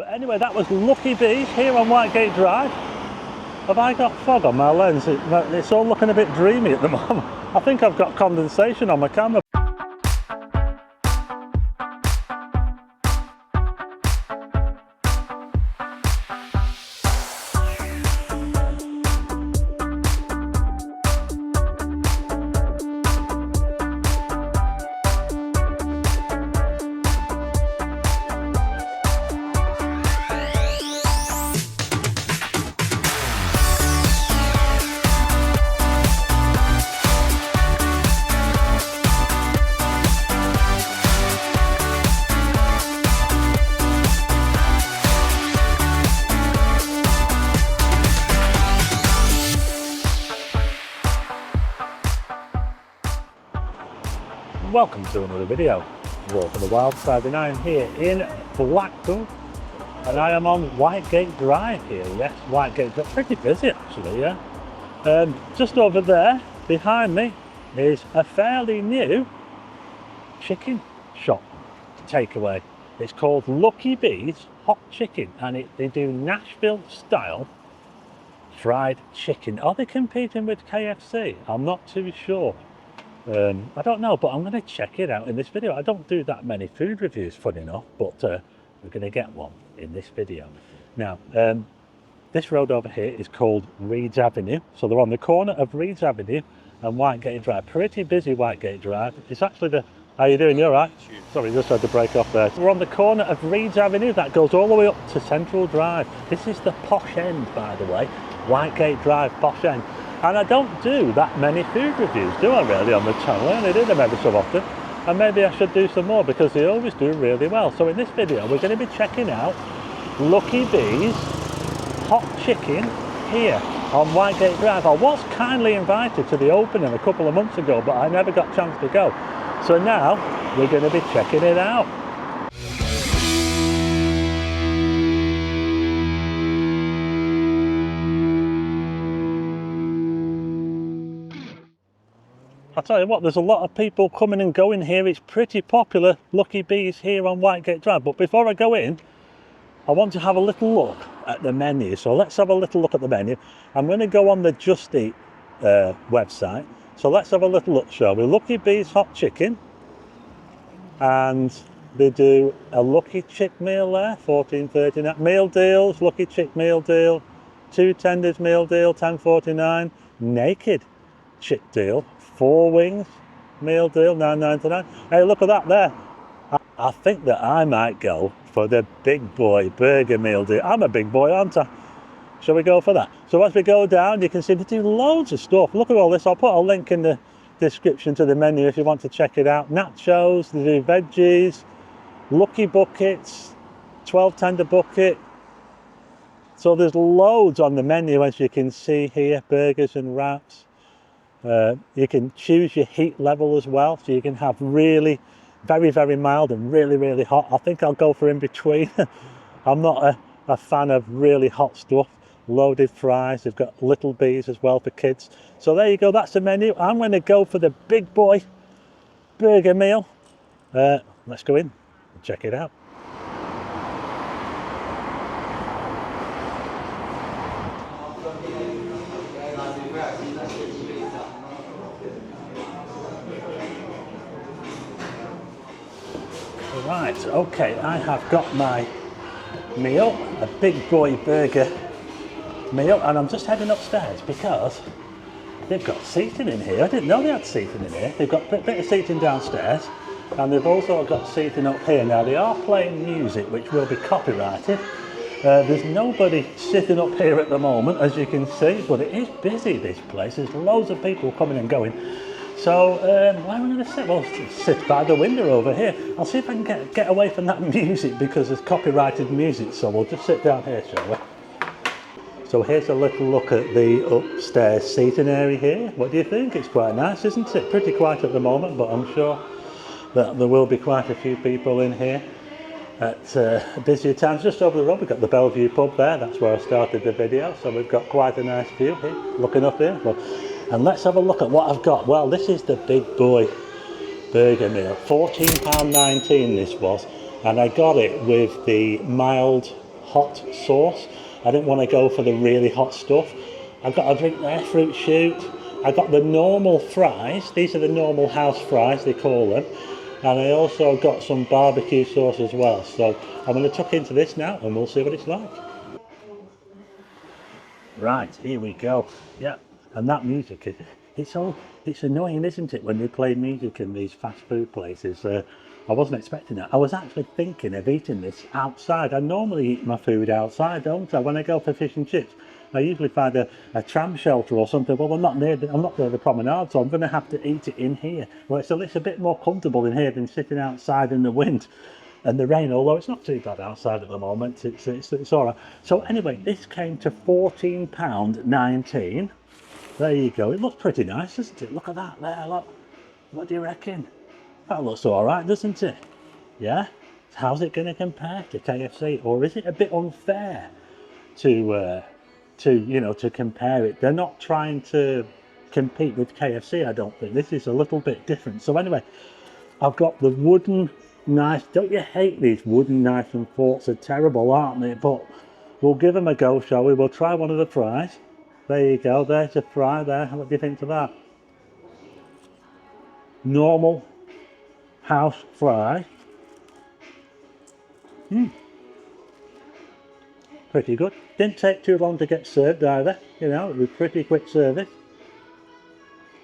But anyway, that was Lucky Bees here on Whitegate Drive. Have I got fog on my lens? It's all looking a bit dreamy at the moment. I think I've got condensation on my camera. Welcome to another video. Walk on the wild side, and I am here in Blackpool, and I am on Whitegate Drive here. Yes, Whitegate Drive, pretty busy actually, yeah. Just over there behind me is a fairly new chicken shop takeaway. It's called Lucky Bees Hot Chicken, and they do Nashville style fried chicken. Are they competing with KFC? I'm not too sure. I don't know, but I'm going to check it out in this video. I don't do that many food reviews, funny enough, but we're going to get one in this video. Now, this road over here is called Reeds Avenue. So they're on the corner of Reeds Avenue and Whitegate Drive. Pretty busy Whitegate Drive. It's actually the... How you doing? You all right? Sorry, just had to break off there. We're on the corner of Reeds Avenue. That goes all the way up to Central Drive. This is the posh end, by the way. Whitegate Drive, posh end. And I don't do that many food reviews, do I really, on the channel? I only do them every so often. And maybe I should do some more because they always do really well. So in this video, we're going to be checking out Lucky Bees Hot Chicken here on Whitegate Drive. I was kindly invited to the opening a couple of months ago, but I never got a chance to go. So now we're going to be checking it out. I'll tell you what, there's a lot of people coming and going here. It's pretty popular, Lucky Bees here on Whitegate Drive. But before I go in, I want to have a little look at the menu. So let's have a little look at the menu. I'm going to go on the Just Eat website. So let's have a little look, shall we? Lucky Bees Hot Chicken. And they do a Lucky Chick meal there, $14.39. Meal deals, Lucky Chick meal deal. 2 tenders meal deal, $10.49. Naked chick deal. 4 wings meal deal, $9.99. Hey, look at that there. I think that I might go for the big boy burger meal deal. I'm a big boy, aren't I? Shall we go for that? So as we go down, you can see they do loads of stuff. Look at all this. I'll put a link in the description to the menu if you want to check it out. Nachos, they do veggies, Lucky Buckets, 12 tender bucket. So there's loads on the menu, as you can see here, burgers and wraps. You can choose your heat level as well, so you can have really very, very mild and really, really hot. I think I'll go for in between. I'm not a fan of really hot stuff. Loaded fries, they've got Little Bees as well for kids. So there you go, that's the menu. I'm going to go for the big boy burger meal. Let's go in and check it out. Right, okay, I have got my meal, a big boy burger meal, and I'm just heading upstairs because they've got seating in here. I didn't know they had seating in here. They've got a bit of seating downstairs, and they've also got seating up here. Now, they are playing music, which will be copyrighted. There's nobody sitting up here at the moment, as you can see, but it is busy, this place. There's loads of people coming and going. So where am I going to sit? Well, sit by the window over here. I'll see if I can get away from that music because there's copyrighted music. So we'll just sit down here, shall we? So here's a little look at the upstairs seating area here. What do you think? It's quite nice, isn't it? Pretty quiet at the moment, but I'm sure that there will be quite a few people in here at busier times. Just over the road, we've got the Bellevue pub there. That's where I started the video. So we've got quite a nice view here, looking up here. And let's have a look at what I've got. Well, this is the big boy burger meal. £14.19 this was. And I got it with the mild hot sauce. I didn't want to go for the really hot stuff. I got a drink there, fruit shoot. I got the normal fries. These are the normal house fries, they call them. And I also got some barbecue sauce as well. So I'm going to tuck into this now and we'll see what it's like. Right, here we go. Yeah, and that music, it's annoying, isn't it, when they play music in these fast food places? I wasn't expecting that. I was actually thinking of eating this outside. I normally eat my food outside, don't I? When I go for fish and chips, I usually find a tram shelter or something. Well, I'm not near the promenade, so I'm going to have to eat it in here. Well, it's a bit more comfortable in here than sitting outside in the wind and the rain, although it's not too bad outside at the moment. It's all right. So anyway, this came to £14.19. There you go. It looks pretty nice, doesn't it? Look at that there, look. What do you reckon? That looks all right, doesn't it? Yeah? How's it going to compare to KFC? Or is it a bit unfair to compare it? They're not trying to compete with KFC, I don't think. This is a little bit different. So anyway, I've got the wooden knife. Don't you hate these wooden knives and forks? Are terrible, aren't they? But we'll give them a go, shall we? We'll try one of the fries. There you go. There's a fry there. What do you think of that? Normal house fry. Pretty good. Didn't take too long to get served either. You know, it was pretty quick service.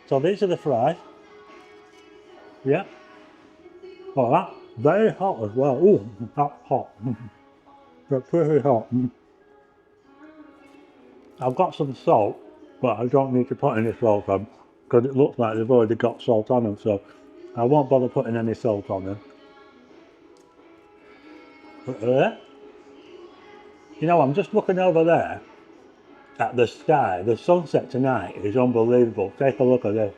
So these are the fries. Yeah. Oh, that's very hot as well. Ooh, that's hot. They're pretty hot. I've got some salt, but I don't need to put any salt on because it looks like they've already got salt on them, so I won't bother putting any salt on them. But you know, I'm just looking over there at the sky. The sunset tonight is unbelievable. Take a look at this.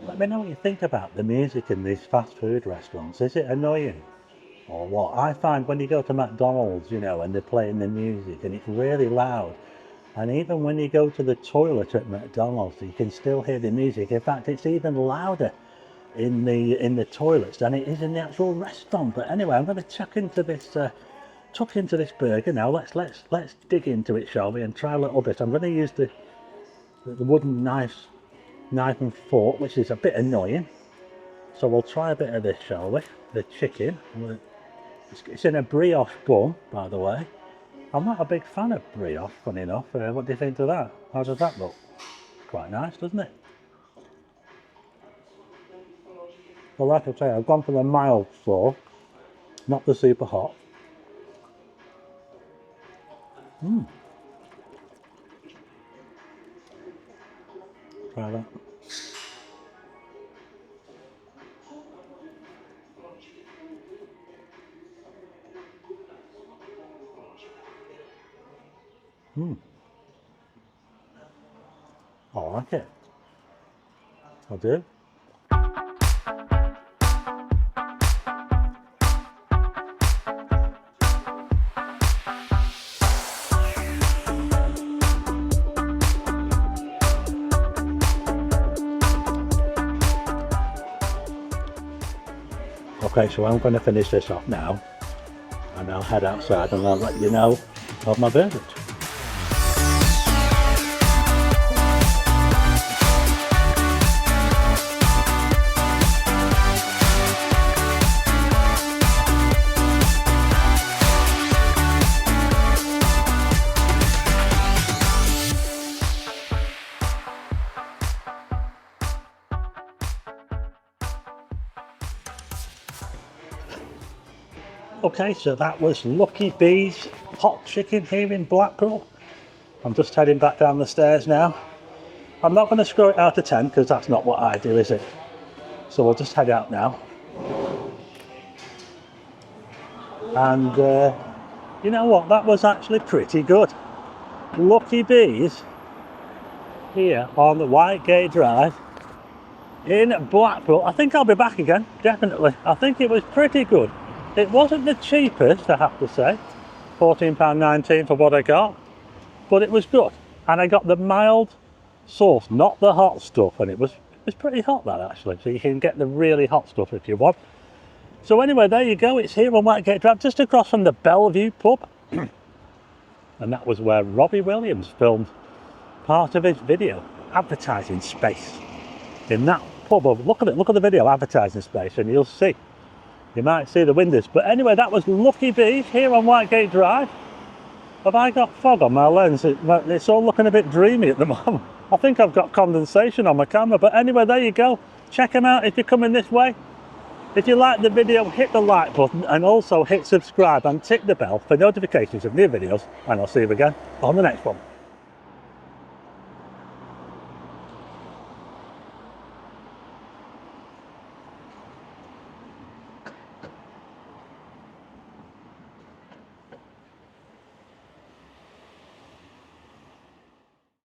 Let me know what you think about the music in these fast food restaurants. Is it annoying or what? I find when you go to McDonald's, you know, and they're playing the music and it's really loud. And even when you go to the toilet at McDonald's, you can still hear the music. In fact, it's even louder in the toilets than it is in the actual restaurant. But anyway, I'm going to tuck into this burger now. Let's dig into it, shall we, and try a little bit. I'm going to use the wooden knife and fork, which is a bit annoying. So we'll try a bit of this, shall we? The chicken. It's in a brioche bun, by the way. I'm not a big fan of brioche, funny enough. What do you think of that? How does that look? Quite nice, doesn't it? Well, like I say, I've gone for the mild sauce, not the super hot. Try that. I like it. I do. Okay, so I'm going to finish this off now and I'll head outside and I'll let you know of my verdict. Okay, so that was Lucky Bee's hot chicken here in Blackpool. I'm just heading back down the stairs now. I'm not going to score it out of 10 because that's not what I do, is it? So we'll just head out now. And you know what, that was actually pretty good. Lucky Bee's here on the Whitegate Drive in Blackpool. I think I'll be back again, definitely. I think it was pretty good. It wasn't the cheapest, I have to say, £14.19 for what I got, but it was good. And I got the mild sauce, not the hot stuff, and it was pretty hot, that, actually, so you can get the really hot stuff if you want. So anyway, there you go, it's here on Whitegate Drive, just across from the Bellevue pub. And that was where Robbie Williams filmed part of his video, advertising space. In that pub, look at it, look at the video, advertising space, and you'll see. You might see the windows. But anyway, that was Lucky Bees here on Whitegate Drive. Have I got fog on my lens? It's all looking a bit dreamy at the moment. I think I've got condensation on my camera. But anyway, there you go. Check them out if you're coming this way. If you like the video, hit the like button and also hit subscribe and tick the bell for notifications of new videos. And I'll see you again on the next one.